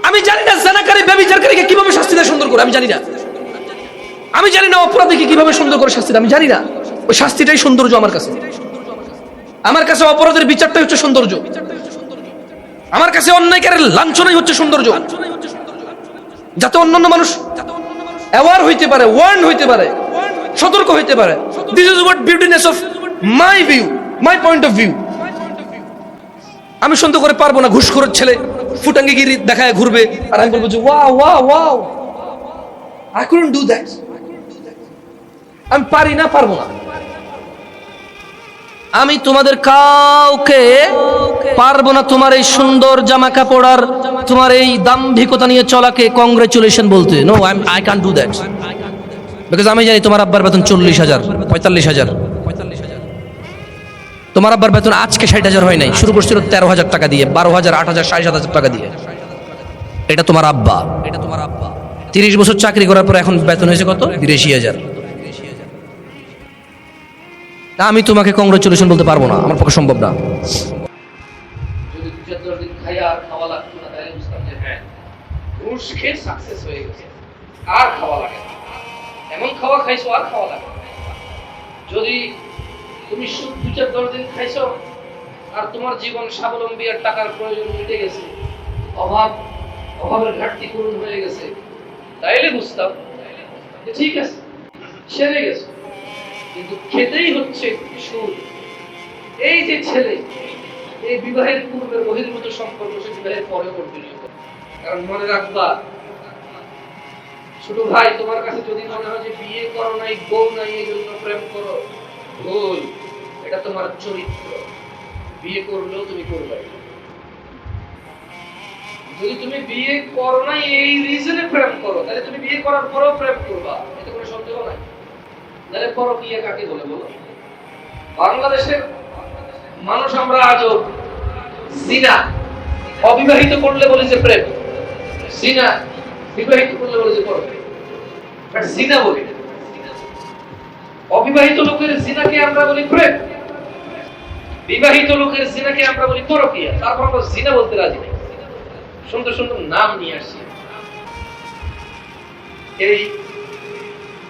আমি জানি না জানাকারী ব্যভিচারকারীকে কিভাবে শাস্তি দেয় সুন্দর করে, আমি জানি না। আমি জানি না অপরাধীকে কিভাবে সুন্দর করে শাস্তি দেয়, আমি জানি না। ওই শাস্তিটাই সৌন্দর্য আমার কাছে। আমার কাছে অপরাধের বিচারটাই হচ্ছে সৌন্দর্য। আমার কাছে অন্যায়কারীর লাঞ্ছনাই হচ্ছে সৌন্দর্য, যাতে অন্যান্য মানুষ অ্যাওয়ার হইতে পারে, ওয়ার্ন হইতে পারে, সতর্ক হইতে পারে। This is what beautiness of my view, my point of view. আমি সুন্দর করে পারবো না, ঘুষখোরের ছেলে ফুটাঙ্গিগিরি দেখায় ঘুরবে আর আমি বলবো যে wow wow wow, I couldn't do that. আমি পারি না, পারবো না। আমি তোমাদের কাউকে পারবো না তোমার এই সুন্দর জামা কাপড় আর তোমার এই দাম্ভিকতা নিয়ে চলাকে কংগ্রেচুলেশন বলতে। No, I can do that, because আমি জানি তোমার আব্বার বেতন 40,000, 45,000। তোমার আব্বার বেতন আজকে 60,000 হয় নাই, শুরু করছিল 13,000 টাকা দিয়ে, 12,000, 8,000, 7,500 টাকা দিয়ে। এটা তোমার আব্বা, 30 বছর চাকরি করার পর এখন বেতন হয়েছে কত? 82,000। আমি তোমাকে কংগ্রেচুলেশন বলতে পারবো না, আমার পক্ষে সম্ভব না। যদি 4 দিন খাইয়া খাওয়া লাগতো না, তাহলে বুঝতাম যে হ্যাঁ, ঘুষ ঘুষ খেয়ে সাকসেস হয়ে গেছে, আর খাওয়া লাগে না। এমন খাওয়া খাইছো আর খাওয়া লাগে না। যদি তুমি সুদ 2-10 দিন খাইছো আর তোমার জীবন স্বাবলম্বী আর টাকার প্রয়োজন মিটে গেছে, অভাবের ঘাটতি পূরণ হয়ে গেছে, তাইলে বুঝতাম যে ঠিক আছে, সেরে গেছে। কিন্তু খেতেই হচ্ছে সুদ। এই যে ছেলে, এই বিবাহের পূর্বের বহির্ভূত সম্পর্ক সে বিবাহের পরেও কন্টিনিউ করে। কারণ মনে রাখবা, ছোট ভাই, তোমার কাছে যদি মনে হয় যে বিয়ে করো নাই, বউ নাই, এই জন্য প্রেম করো, ভুল। এটা তোমার চরিত্র। বিয়ে করলেও তুমি করবে। যদি তুমি বিয়ে করো নাই এই রিজনে প্রেম করো, তাহলে তুমি বিয়ে করার পরেও প্রেম করবা, এতে কোনো সন্দেহ নাই। তাহলে পরকীয়া কাকে বলে বলো? বাংলাদেশের মানুষ আমরা আজও জিনা অবিবাহিত করলে বলি যে প্রেম, জিনা বিবাহিত করলে বলি যে পরকীয়া। বাট জিনা বলি, অবিবাহিত লোকের জিনাকে আমরা বলি প্রেম, বিবাহিত লোকের জিনাকে আমরা বলি পরকীয়া। তারপর আমরা জিনা বলতে রাজি নেই, সুন্দর সুন্দর নাম নিয়ে আসছি। এই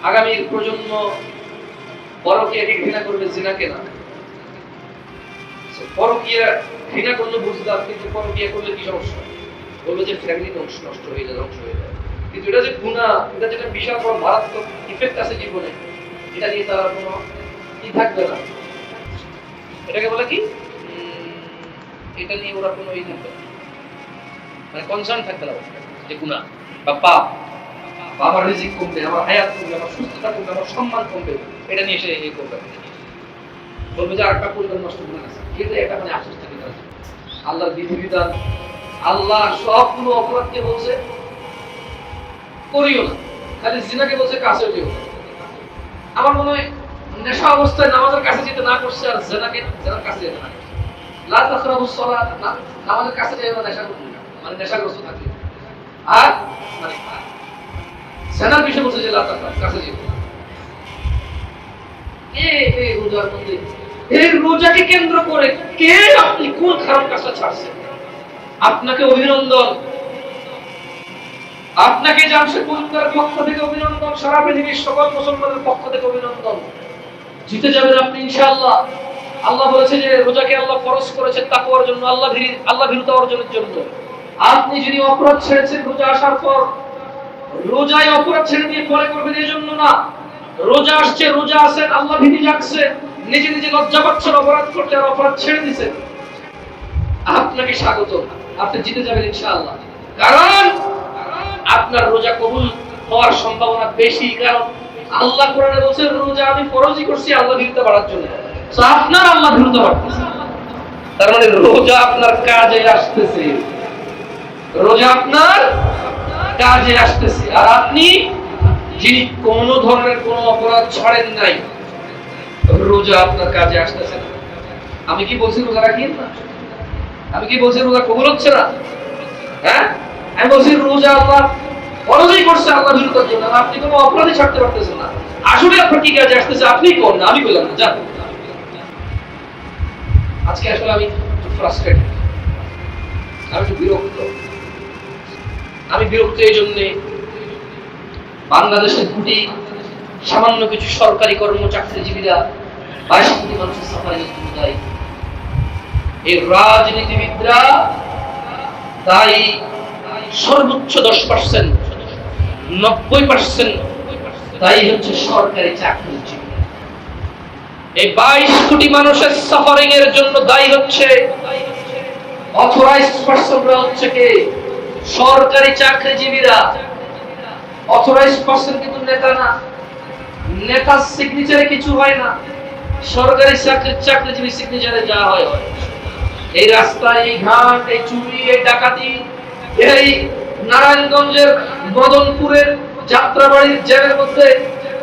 আগামীর প্রজন্ম পরকীয়াকে ঘৃণা করবে, জিনাকে না। পরকীয়া ঘৃণা করলে বুঝলাম, কিন্তু পরকীয়া করলে কি সমস্যা? বলবে যে ফ্যামিলি নষ্ট হয়ে যায়, ধ্বংস হয়ে যায়। কিন্তু এটা যে গুনাহ, এটা যেটা বিশাল বড় মারাত্মক ইফেক্ট আছে জীবনে, এটা নিয়ে তার কোনো কি থাকবে না। এটাকে বলে কি, এটা নিয়ে ওরা কোনো ই থাকবে না, মানে কনসার্ন থাকবে না যে গুনাহ বা পাপ, আমার রিজিক কমবে, আমার হায়াত কমবে, আমার সুস্থতা কমবে, আমার সম্মান কমবে, এটা নিয়ে সে এই করবে। বলবে যে আরেকটা পরিবার নষ্ট করে গেছে, কিন্তু এটা মানে আফসোস থাকে না। আল্লাহর বিধিবিধান, আল্লাহ সবগুলো অপরাধকে বলছে করিও না, খালি জিনাকে বলছে কাছেও যেও না। আমার মনে হয় নেশা অবস্থায় নামাজের কাছে যেতে না করছে, আর জিনাকে জিনার কাছে যেতে না করছে। লা তাকরাবুস সালাত, নামাজের কাছে যেতে না, নেশা করবে না, মানে নেশাগ্রস্ত থাকে। আর মানে জিনার বিষয় বলছে যে লা তাকরাব, কাছে যেতে না। এই রোজার মধ্যে, এই রোজাকে কেন্দ্র করে কে আপনি কোন খারাপ কাজটা ছাড়ছেন? আপনাকে অভিনন্দন, আপনাকে জামশেদপুরের পক্ষ থেকে অভিনন্দন, সারা পৃথিবীর সকল মুসলমানের পক্ষ থেকে অভিনন্দন। জিতে যাবেন আপনি ইনশাআল্লাহ। আল্লাহ বলেছে যে রোজাকে আল্লাহ ফরজ করেছেন তাকওয়ার জন্য, আল্লাহ ভীরুতা অর্জনের জন্য। আপনি যদি অপরাধ ছেড়েছেন রোজা আসার পর, রোজায় অপরাধ ছেড়ে দিয়ে পরে করবেন এই জন্য না। রোজা আসছে, রোজা আছেন, আল্লাহ ভীতি জাগছে, নিজে নিজে লজ্জা পাচ্ছেন অপরাধ করতে, আর অপরাধ ছেড়ে দিয়েছেন, আপনাকে স্বাগত। আপনি জিতে যাবেন ইনশাআল্লাহ। কারণ আপনার রোজা কবুল হওয়ার সম্ভাবনা বেশি, কারণ আল্লাহ কোরআনে বলেছে রোজা আমি ফরজই করছি আল্লাহ ভীরুতা বাড়ার জন্য। তো আপনার আল্লাহ ভীরুতা বাড়তেছে, তার মানে রোজা আপনার কাজে আসতেছে, রোজা আপনার কাজে আসতেছে। আর আপনি যিনি কোন ধরনের কোন অপরাধ ছাড়েন নাই, রোজা আপনার কাজে আসতেছে না। আমি কি বলছি রোজা রাখেন না? আমি কি বলছি রোজা কবুল হচ্ছে না? হ্যাঁ, আমি বলছি রোজা আল্লাহ ফরজই করছে আল্লাহ ভীরুতার জন্য, আপনি কোনো অপরাধী ছাড়তে পারতেছেন না। আসলে আপনার কি কাজে আসতেছে আপনি কোন না, আমি বললাম না। জান, আজকে আসলে আমি ফ্রাস্ট্রেটেড, আমি একটু বিরক্ত। আমি বিরক্ত এই জন্যে, বাংলাদেশের দুটি সামান্য কিছু সরকারি কর্মচাকরিজীবীরা 22 কোটি মানুষের সাফারির জন্য দায়ী। এই রাজনীতিবিদরা তাই সর্বোচ্চ 10%, 90% তাই হচ্ছে সরকারি চাকরিজীবী। এই 22 কোটি মানুষের সাফারিং এর জন্য দায়ী হচ্ছে অথরাইজড পারসনরা, হচ্ছে কে? সরকারি চাকরিজীবীরা। অথরাইজড পারসন কিন্তু নেতা না, নেতার সিগনেচারে কিছু হয় না, সরকারি চাকরিজীবী সিগনেচারে যা হয় হয়। এই রাস্তায়, এই ঘাট, এই চুরি, এই ডাকাতি, এই নারায়ণগঞ্জের মদনপুরের যাত্রাবাড়ির জেলের মধ্যে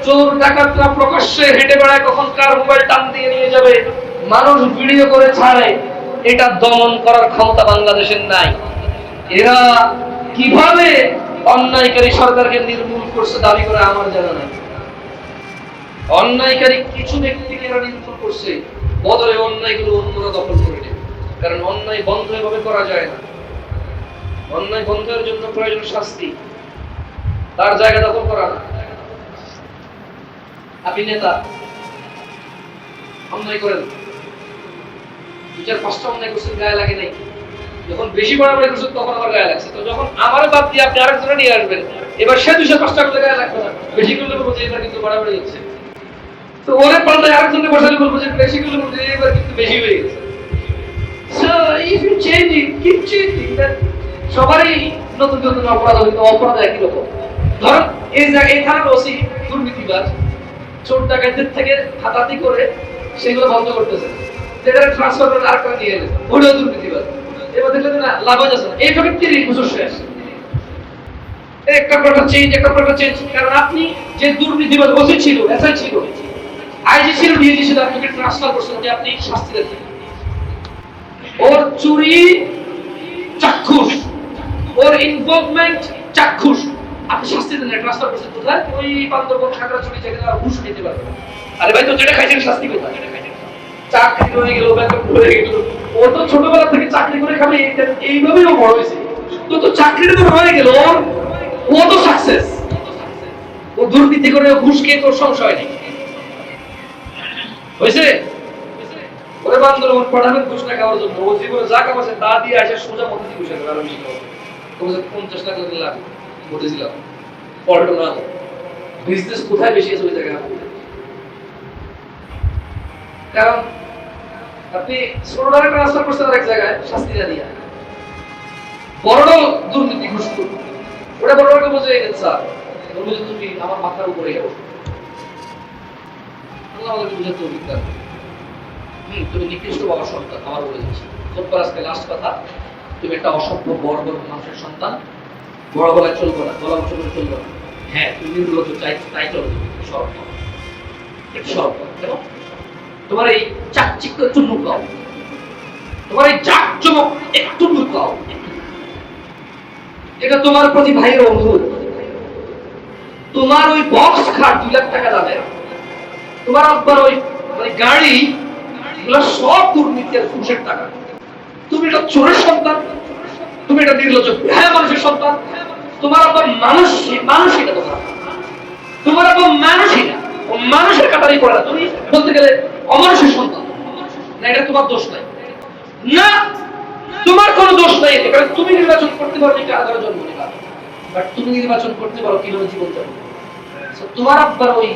চোর ডাকাতরা প্রকাশ্যে হেঁটে বেড়ায়, কখন কার মোবাইল টান দিয়ে নিয়ে যাবে, মানুষ ভিডিও করে ছাড়ে। এটা দমন করার ক্ষমতা বাংলাদেশের নাই। এরা কিভাবে অন্যায়কারী সরকারকে নির্মূল করছে দাবি করে আমার জানা নাই। অন্যায়কারী কিছু ব্যক্তিকে এরা নির্মূল করছে, বদলে অন্যায়গুলো অন্যরা দখল করে নেবে। কারণ অন্যায় বন্ধ এভাবে করা যায় না। অন্যায় বন্ধের জন্য প্রয়োজন শাস্তি, তার জায়গা দখল করা না। আপনি নেতা, অন্যায় করেন, 2-4-5টা অন্যায় করছেন, গায়ে লাগে নাই, যখন বেশি বাড়াবাড়ি করছেন তখন আমার গায়ে লাগছে। তো যখন আমার বাদ দিয়ে আপনি আরেকজনে নিয়ে আসবেন, এবার সে 200-5টা করলে গায়ে লাগবে না, বেশি করলে বলবো যে এবার কিন্তু বাড়াবাড়ি হচ্ছে। তো ওরে পাল্টায় আরেকজনকে বসালে বলবো যে বেশি করলে বলবো যে এবার কিন্তু বেশি হয়ে গেছে। So if you change it, keep changing that. সবারই নতুন নতুন অপরাধ হইতো, অপরাধ একই রকম। ধরুন এই থানার ওসি দুর্নীতিবাজ, চোর ডাকাতদের থেকে হাতাহাতি করে সেগুলো বন্ধ করতেছে, সেটা ট্রান্সফার করে আরেকটা নিয়ে এলেছে, ওটাও দুর্নীতিবাজ। এবার দেখলেন না লাভ হয়ে যাচ্ছে না, এইভাবে 30 বছর শেষ। একটা প্রকার চেঞ্জ, একটা প্রকার চেঞ্জ। কারণ আপনি যে দুর্নীতিবাজ ওসি ছিল, এসআই ছিল, আইজি ছিল, ডিআইজি ছিল, আপনাকে ট্রান্সফার করছেন যে আপনি শাস্তি দেন। ওর চুরি চাক্ষুষ, ওর ইনভলভমেন্ট চাক্ষুষ, আপনি শাস্তি দেন, ট্রান্সফার করছেন কোথায়? ওই বান্দরবন খাগড়াছড়ি যেখানে আর ঘুষ নিতে পারবে না। আরে ভাই, তো যেটা খাইছেন শাস্তি কোথায়? চাকরি হয়ে গেল, বেতন হয়ে গেল। ও তো ছোটবেলা থেকে চাকরি করে খাবে, এইভাবেই ও বড় হয়েছে। তো চাকরিটা তো হয়ে গেল, ও তো সাকসেস। ও দুর্নীতি করে ঘুষ খেয়ে তোর সংশয় নেই, হয়েছে? ওরে বান্দরবন পাঠাবেন ঘুষ না খাওয়ার জন্য, ও জীবনে যা কামাচ্ছে তা দিয়ে আসে সোজা মধ্যে ঘুষে দেবে। আর তোমাদের 50 লাখ লাগে বলেছিলাম, পল্টো না বিজনেস কোথায় বেশি আছে ওই জায়গায়। কারণ আপনি ছোটটারে ট্রান্সফার করছেন আরেক জায়গায় শাস্তি না দিয়া, বড় দুর্নীতি ঘুষ করবে, ওটা বড়কে বোঝে স্যার, বলবো যে তুমি আমার মাথার উপরে যাবো, আল্লাহ আমাদেরকে বুঝাতে অভিজ্ঞতা। তুমি নিকৃষ্ট বাবার সন্তান, আমার বলে দিচ্ছি খোদবার আজকে লাস্ট কথা, তুমি একটা অসভ্য বড় বড় মানুষের সন্তান, বড় গলায় চলবো না, গলা উঁচু করে চলবো না। হ্যাঁ, তুমি নির্লজ্জ, তাই চলবে, সরব সরব। কেন তোমার এই চাকচিক্য একটু লুকাও, তোমার এই জাকজমক একটু লুকাও। এটা তোমার প্রতি ভাইয়ের অনুরোধ। তোমার ওই বক্স খাট 2 লাখ টাকা দামে, তোমার আব্বার ওই গাড়ি, এগুলো সব দুর্নীতি আর ঘুষের টাকা। তুমি এটা চোরের সন্তান, তুমি এটা নির্লজ্জ হ্যাঁ মানুষের সন্তান। তোমার আব্বা মানুষই না, তোমার আব্বা মানুষই না, ও মানুষের কাতারই পড়ে না। তুমি বলতে গেলে অমানুষের সন্তান না, এটা তোমার দোষ নাই, না তোমার কোনো দোষ নাই এতে। কারণ তুমি নির্বাচন করতে পারো যে কারাগারে জন্ম নিবা, বাট তুমি নির্বাচন করতে পারো কিভাবে জীবন যাপন। তোমার আব্বার ওই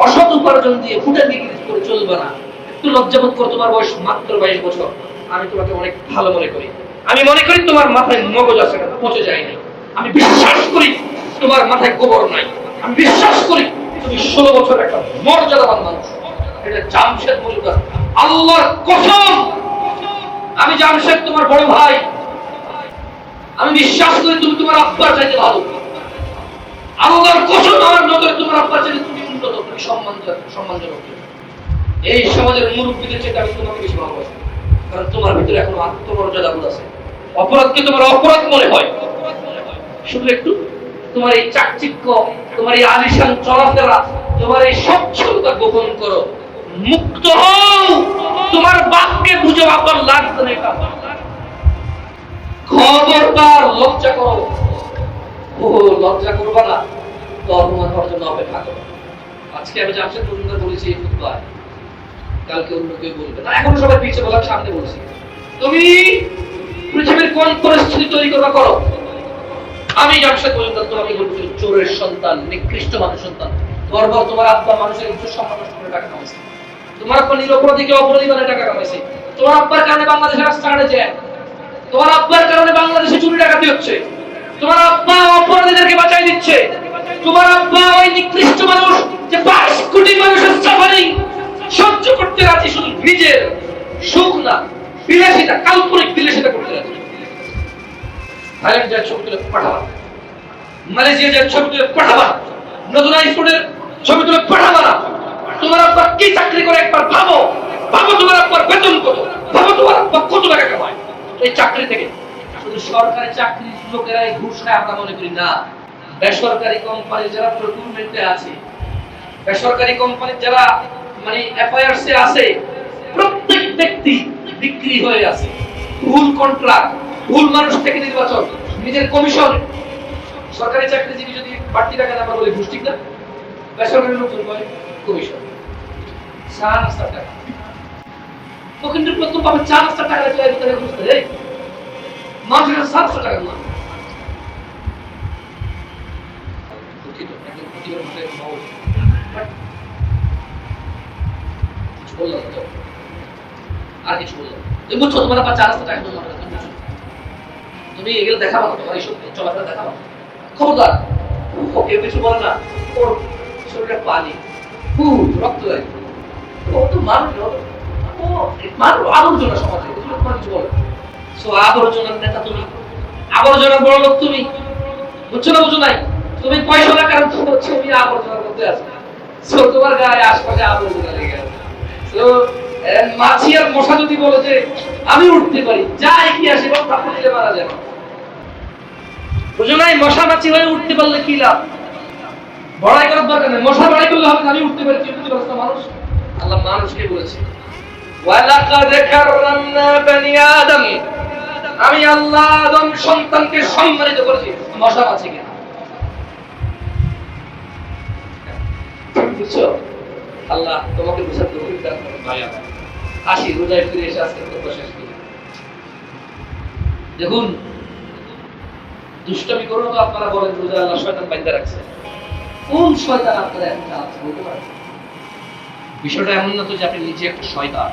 অসৎ উপার্জন দিয়ে ফুটা দিয়ে করে চলবে না। একটু লজ্জাবোধ করো, তোমার বয়স মাত্র 22 বছর। আমি তোমাকে অনেক ভালো মনে করি, আমি মনে করি তোমার মাথায় মগজ আছে, পচে যায় নাই। আমি বিশ্বাস করি তোমার মাথায় গোবর নাই। আমি বিশ্বাস করি তুমি 16 বছর একটা মর্যাদাবান মানুষ। এটা জামশেদ মজুমদার, আল্লাহর কসম, আমি জামশেদ তোমার বড় ভাই, আমি বিশ্বাস করি তুমি তোমার আব্বার চাইতে ভালো। আল্লাহর কসম, আমার নজরে তোমার আব্বার চাইতে তুমি উন্নত, তুমি সম্মানজনক। এই সমাজের মুরব্বীদের চেয়ে আমি তোমাকে বেশি ভালোবাসি, কারণ তোমার ভিতরে এখন আত্মমর্যাদা বোধ আছে। অপরাধকে তোমার অপরাধ মনে হয়, শুধু একটু তোমার এই চাকচিক্য, তোমার এই আলিশান চলাফেরা, তোমার এই সচ্ছলতা গোপন করো, মুক্ত হও। তোমার বাপকে বুঝো, আবার লাগবে না, এটা খবরদার, লজ্জা করো। ও লজ্জা করবা না, কর্মমান হওয়ার জন্য অপেক্ষা করো। আজকে আমি জামশেদ মজুমদার বলেছি এই খুতবায়, কালকে অন্য কেউ বলবে না। এখন সবাই পিছিয়ে বলার সামনে বলছি, তুমি পৃথিবীর কোন পরিস্থিতি তৈরি করবা করো। আমি জামশেদ মজুমদার তোমাকে বলছি, চোরের সন্তান, নিকৃষ্ট মানুষের সন্তান। গর্ব, তোমার আব্বা মানুষের ইজ্জত সম্মান নষ্ট করে টাকা কামাইছে, তোমার আব্বা নিরপরাধীকে অপরাধী বানায় টাকা কামাইছে, তোমার আব্বার কারণে বাংলাদেশের রাস্তাঘাটে জ্যাম, তোমার আব্বার কারণে বাংলাদেশে চুরি ডাকাতি হচ্ছে, তোমার আব্বা অপরাধীদেরকে বাঁচাই দিচ্ছে, তোমার আব্বা ওই নিকৃষ্ট মানুষ যে 22 কোটি মানুষের সাফারিং সহ্য করতে রাজি, শুধু নিজের সুখ না, বিলাসিতা, কাল্পনিক বিলাসিতা করতে রাজি। থাইল্যান্ড যায় ছবি তুলে পাঠাবা, মালয়েশিয়া যায় ছবি তুলে পাঠাবা, নতুন আইফোনের ছবি তুলে পাঠাবা না। তোমার আব্বা কি চাকরি করে একবার ভাবো, ভাবো তোমার আব্বার বেতন কত, ভাবো তোমার আব্বা কত টাকা কামায় এই চাকরি থেকে। শুধু সরকারি চাকরির লোকেরা এই ঘুষ খায় আমরা মনে করি না। বেসরকারি কোম্পানি যারা প্রকুরমেন্টে আছে, বেসরকারি কোম্পানি যারা মানে এফআইআরস এ আছে, প্রত্যেক ব্যক্তি বিক্রি হয়ে আছে। ভুল কন্ট্রাক্ট, ভুল মানুষ থেকে নির্বাচন, নিজের কমিশন। সরকারি চাকরিজীবী যদি বাড়তি টাকা না বলে ঘুষ, ঠিক না? বেসরকারি লোকজন বলে কমিশন। 4,000 টাকা কিন্তু প্রথম পাবে 4,000 টাকা ভিতরে ঘুষ দেয়। মাসে 700 টাকা না আর কিছু বললো তুমি বুঝছো তোমার 4,000 টাকা তুমি এগুলো দেখাবো না, তোমার এইসব চলাফেরা দেখাবো খবরদার। কেউ কিছু বলে না, ওর শরীরে পানি রক্ত দেয়, ও তো মানুষ, ও মানুষ আবর্জনা সমাজে, তোমার কিছু বলে। সো আবর্জনার নেতা তুমি, আবর্জনার বড় লোক তুমি, বুঝছো না? বুঝো নাই তুমি পয়সা না, কারণ তুমি আবর্জনার মধ্যে আছো। সো তোমার গায়ে আশপাশে আবর্জনা লেগে আছে। সো মাছি আর মশা যদি বলে যে আমি উঠতে পারি, যা কি আসে এবং থাপ্পড় দিলে মারা যাবে, বুঝো নাই? মশা মাছি হয়ে উঠতে পারলে কি লাভ? বড়াই করার দরকার নেই, মশা বড়াই করলে হবে, আমি উঠতে পারি, তুই উঠতে পারছ না। মানুষ, আল্লাহ মানুষকে বলেছে ওয়ালাকাদ কাররামনা বানি আদম, আমি আল্লাহ আদম সন্তানকে সম্মানিত করেছি, মশা মাছিকে। বুঝছো? আল্লাহ তোমাকে বুঝাতে তৌফিক দান করুন। ভাইয়া আসি রোজায় ফিরে এসে আজকে কথা শেষ করি। দেখুন, দুষ্টামি করো তো আপনারা বলেন রোজা আল্লাহ শয়তান বাইন্ধা রাখছে। কোন শয়তান আপনারা এখন চালাচ্ছে বলতে পারেন? বিষয়টা এমন না তো যে আপনি নিজে একটা শয়তান।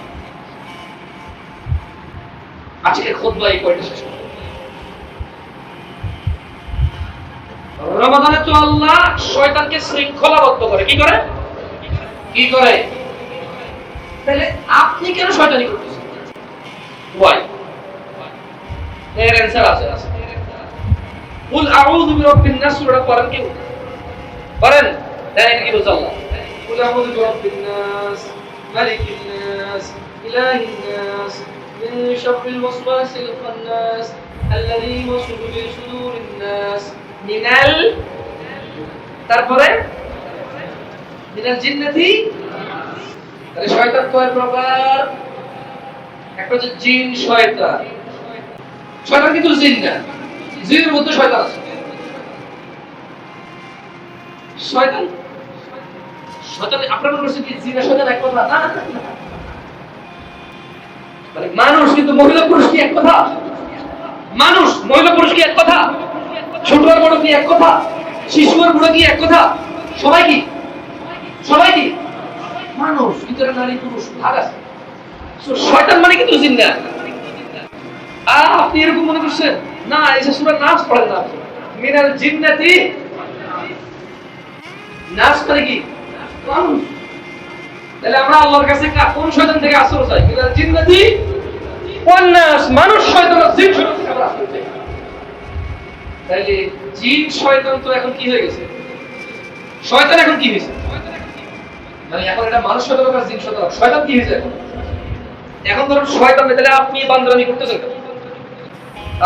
আজকে খুতবা এই কয়টা শেষ করব। রমাদানে তো আল্লাহ শয়তানকে শৃঙ্খলাবদ্ধ করে, কি করে? কি করে? তাহলে আপনি কেন শয়তানি করতেছেন? ওয়াই এর অ্যানসার আছে। কুল আউযু বিরাব্বিন নাস সূরা পড়েন কি? পড়েন, দেখেন কি বলছে আল্লাহ। কুল আউযু বিরাব্বিন নাস মালিকিন নাস ইলাহিন নাস মিন শাররিল ওয়াসওয়াসিল খান্নাস আল্লাযী ইউওয়াসওয়াসু ফি সুদুরিন নাস মিনাল, তারপরে মিনাল জিন্নাতি। তাহলে শয়তান কয় প্রকার? একটা হচ্ছে জিন শয়তান। শয়তান কিন্তু জিন না, জিনের মধ্যে শয়তান আছে। শয়তান শয়তান আপনারা মনে করছেন কি জিন আর শয়তান এক কথা? না, মানে মানুষ কিন্তু মহিলা পুরুষ কি এক কথা? মানুষ মহিলা পুরুষ কি এক কথা? ছোট আর বড় কি এক কথা? শিশু আর বুড়ো কি এক কথা? সবাই কি? সবাই কি মানুষ, ভিতরে নারী পুরুষ ভাগ আছে। শয়তান মানে কিন্তু জিন না। আপনি এরকম মনে করছেন? না, এসে সূরা নাস পড়েন না। মিনাল জিন্নাতি, নাস মানে কি? মানুষ। তাহলে আমরা আল্লাহর কাছে কোন শয়তান থেকে আশ্রয় চাই? মিনাল জিন্নাতি ওয়ান নাস, মানুষ শয়তান আর জিন শয়তান থেকে আমরা আশ্রয় চাই। তাহলে জিন শয়তান তো এখন কি হয়ে গেছে? শয়তান এখন কি হয়েছে? মানে এখন এটা মানুষ শয়তান আর জিন শয়তান, শয়তান কি হয়েছে এখন? এখন ধরুন শয়তান, তাহলে আপনি বান্দরামি করতেছেন কেন?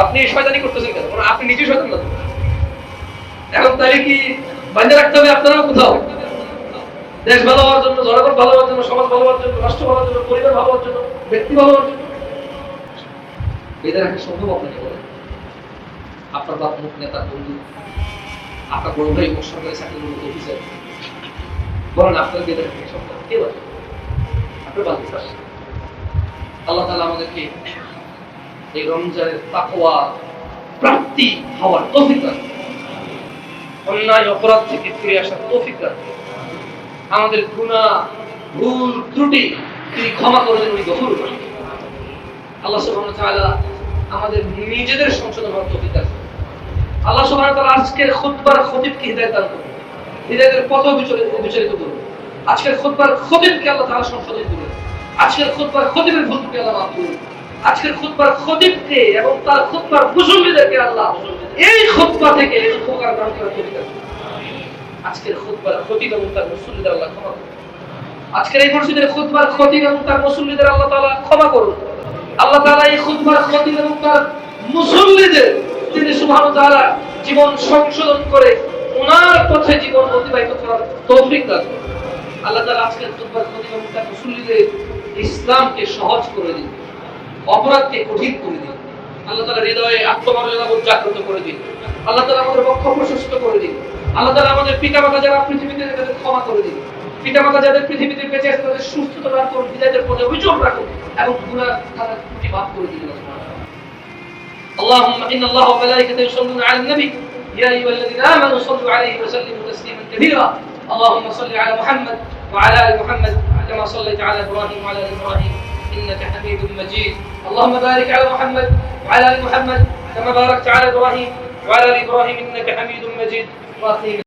আপনি শয়তানি করতেছেন কেন? আপনি নিজে শয়তান না। এখন তাহলে কি বান্ধা রাখতে হবে আপনারাও কোথাও? দেশ ভালো হওয়ার জন্য, জনগণ ভালো হওয়ার জন্য, সমাজ ভালো হওয়ার জন্য, রাষ্ট্র ভালো হওয়ার জন্য, পরিবার ভালো হওয়ার জন্য, ব্যক্তি ভালো হওয়ার জন্য। বেঁধে রাখা সম্ভব আপনাকে? বলেন। আপনার বাপ মুখ নেতা, বন্ধু, আপনার বড় ভাই সরকারি চাকরির অফিসার, বলেন আপনার বেঁধে রাখা সম্ভব? কে বলে? আপনার বান্ধব। আল্লাহ তাআলা আমাদেরকে এই রমজানের তাকওয়া প্রাপ্তি হওয়ার তৌফিক দান, অন্যায় অপরাধ থেকে ফিরে আসার তৌফিক দান। আমাদের গুনাহ, ভুল, ত্রুটি তিনি ক্ষমা করে দেন, উনি গফুর করেন। আল্লাহ সুবহানাহু ওয়া তাআলা আমাদের নিজেদের সংশোধন হওয়ার তৌফিক দান। আল্লাহ সুবহানাহু ওয়া তাআলা আজকের খুতবার খতিবকে হিদায়াত দান করুন, হিদায়াতের পথ বিচারিত করুন। আজকের খুতবার খতিবকে আল্লাহ তাআলা সংশোধন করুন। আজকের খুতবার খতিবের ভুলকে আল্লাহ মাফ করুন। আজকের খুতবার খতিবকে এবং তার খুতবার মুসল্লিদেরকে আল্লাহ এই খুতবা থেকে উপকার দান করার তৌফিক দান করুন। আজকের খুতবার খতিব এবং তার মুসল্লিদের আল্লাহ ক্ষমা করুন। আজকের এই মসজিদের খুতবার খতিব এবং তার মুসল্লিদের আল্লাহ তাআলা ক্ষমা করুন। আল্লাহ তাআলা এই খুতবার খতিব এবং তার মুসল্লিদের তিনি সুবহানাহু ওয়া তাআলা জীবন সংশোধন করে ওনার পথে জীবন অতিবাহিত করার তৌফিক দান করুন। আল্লাহ তাআলা আজকের খুতবার খতিব এবং তার মুসল্লিদের ইসলামকে সহজ করে দিন, অপরাধকে কঠিন করে দিন, আল্লাহ তাআলা হৃদয়ে আত্মমর্যাদা বোধ জাগ্রত করে দিন। আল্লাহ তাআলা আমাদের বক্ষ প্রশস্ত করে দিন। আল্লাহ তাআলা আমাদের পিতামাতা যারা পৃথিবীতে তাদের ক্ষমা করে দিন। পিতামাতা যাদের পৃথিবীতে বেঁচে আছে তাদের সুস্থতা দান করুন, হৃদয়ের প্রতি অভিযোগ রাখুন এবং গুনাহ খাতা ত্রুটি মাফ করে দিন। اللهم إن الله وملائكته يصلون على النبي يا أيها الذين آمنوا صلوا عليه وسلموا تسليما كثيرا اللهم صل على محمد وعلى آل محمد كما صليت على إبراهيم وعلى آل إبراهيم إنك حميد مجيد اللهم بارك على محمد وعلى آل محمد كما باركت على إبراهيم وعلى آل إبراهيم إنك حميد مجيد.